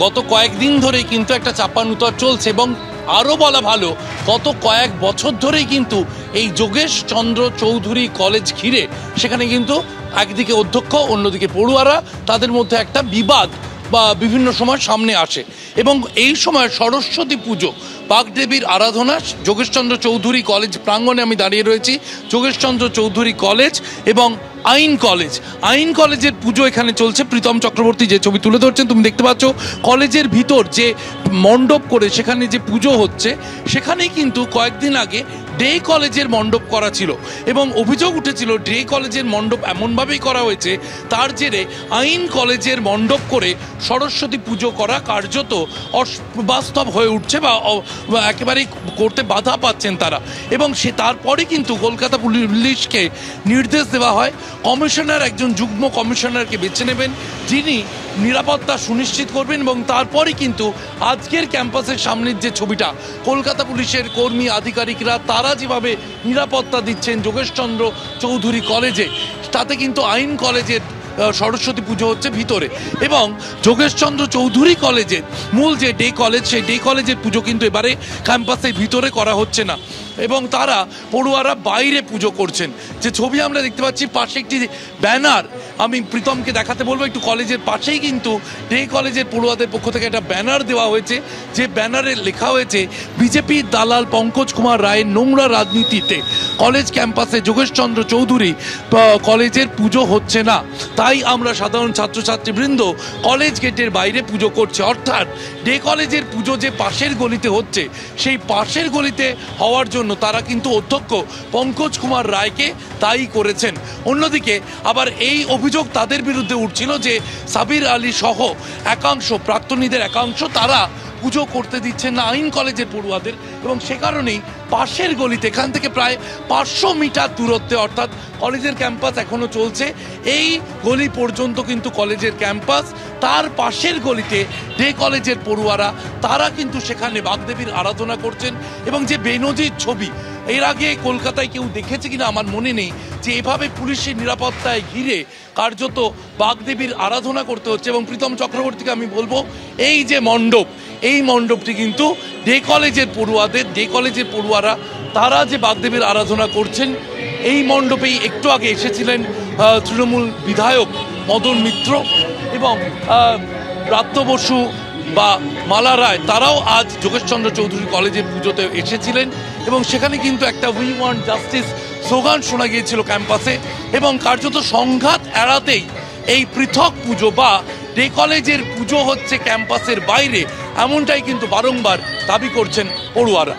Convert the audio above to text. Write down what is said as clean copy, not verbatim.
গত কয়েকদিন ধরেই কিন্তু একটা চাপানুতর চলছে এবং আরও বলা ভালো গত কয়েক বছর ধরেই কিন্তু এই যোগেশ চন্দ্র চৌধুরী কলেজ ঘিরে সেখানে কিন্তু একদিকে অধ্যক্ষ অন্যদিকে পড়ুয়ারা তাদের মধ্যে একটা বিবাদ বা বিভিন্ন সময় সামনে আসে এবং এই সময় সরস্বতী পুজো বাগদেবীর আরাধনা যোগেশচন্দ্র চৌধুরী কলেজ প্রাঙ্গণে আমি দাঁড়িয়ে রয়েছি। যোগেশচন্দ্র চৌধুরী কলেজ এবং আইন কলেজের পুজো এখানে চলছে। প্রীতম চক্রবর্তী যে ছবি তুলে ধরছেন তুমি দেখতে পাচ্ছ, কলেজের ভিতর যে মণ্ডপ করে সেখানে যে পুজো হচ্ছে সেখানেই কিন্তু কয়েকদিন আগে ডে কলেজের মণ্ডপ করা ছিল এবং অভিযোগ উঠেছিল ডে কলেজের মণ্ডপ এমনভাবেই করা হয়েছে তার জেরে আইন কলেজের মণ্ডপ করে সরস্বতী পুজো করা কার্যত অবাস্তব হয়ে উঠছে বা একেবারেই করতে বাধা পাচ্ছেন তারা। এবং তারপরে কিন্তু কলকাতা পুলিশকে নির্দেশ দেওয়া হয় কমিশনার একজন যুগ্ম কমিশনারকে বেছে নেবেন যিনি নিরাপত্তা সুনিশ্চিত করবেন এবং তারপরে কিন্তু আজকের ক্যাম্পাসের সামনের যে ছবিটা কলকাতা পুলিশের কর্মী আধিকারিকরা তারা যেভাবে নিরাপত্তা দিচ্ছেন যোগেশচন্দ্র চৌধুরী কলেজে, তাতে কিন্তু আইন কলেজের সরস্বতী পুজো হচ্ছে ভিতরে এবং যোগেশচন্দ্র চৌধুরী কলেজের মূল যে ডে কলেজ সেই ডে কলেজের পুজো কিন্তু এবারে ক্যাম্পাসের ভিতরে করা হচ্ছে না এবং তারা পড়ুয়ারা বাইরে পুজো করছেন। যে ছবি আমরা দেখতে পাচ্ছি পাশে একটি ব্যানার, আমি প্রীতমকে দেখাতে বলবো একটু, কলেজের পাশেই কিন্তু ডে কলেজের পড়ুয়াদের পক্ষ থেকে একটা ব্যানার দেওয়া হয়েছে যে ব্যানারে লেখা হয়েছে বিজেপির দালাল পঙ্কজ কুমার রায়ের নোংরা রাজনীতিতে কলেজ ক্যাম্পাসে যোগেশচন্দ্র চৌধুরী কলেজের পুজো হচ্ছে না, তাই আমরা সাধারণ ছাত্রছাত্রীবৃন্দ কলেজ গেটের বাইরে পুজো করছে। অর্থাৎ ডে কলেজের পুজো যে পাশের গলিতে হচ্ছে সেই পাশের গলিতে হওয়ার জন্য তারা কিন্তু অধ্যক্ষ পঙ্কজ কুমার রায়কে দায়ী করেছেন। অন্যদিকে আবার এই অভিযোগ তাদের বিরুদ্ধে উঠছিল যে সাবির আলী সহ একাংশ প্রাক্তনীদের একাংশ তারা পুজো করতে দিচ্ছেন না আইন কলেজের পড়ুয়াদের এবং সে কারণেই পাশের গলিতে এখান থেকে প্রায় 500 মিটার দূরত্বে অর্থাৎ কলেজের ক্যাম্পাস এখনও চলছে, এই গলি পর্যন্ত কিন্তু কলেজের ক্যাম্পাস, তার পাশের গলিতে ডে কলেজের পড়ুয়ারা তারা কিন্তু সেখানে বাগদেবীর আরাধনা করছেন এবং যে বেনজির ছবি এর আগে কলকাতায় কেউ দেখেছে কিনা আমার মনে নেই যে এভাবে পুলিশের নিরাপত্তায় ঘিরে কার্যত বাগদেবীর আরাধনা করতে হচ্ছে। এবং প্রীতম চক্রবর্তীকে আমি বলবো এই যে মণ্ডপ, এই মণ্ডপটি কিন্তু ডে কলেজের পড়ুয়ারা তারা যে বাগদেবীর আরাধনা করছেন এই মণ্ডপেই একটু আগে এসেছিলেন তৃণমূল বিধায়ক মদন মিত্র এবং ব্রাত্য বসু বা মালা রায়, তারাও আজ যোগেশচন্দ্র চৌধুরী কলেজের পুজোতে এসেছিলেন এবং সেখানে কিন্তু একটা উই ওয়ান্ট জাস্টিস স্লোগান শোনা গিয়েছিল ক্যাম্পাসে এবং কার্যত সংঘাত এড়াতেই এই পৃথক পুজো বা ডে কলেজের পুজো হচ্ছে ক্যাম্পাসের বাইরে, এমনটাই কিন্তু বারংবার দাবি করছেন পড়ুয়ারা।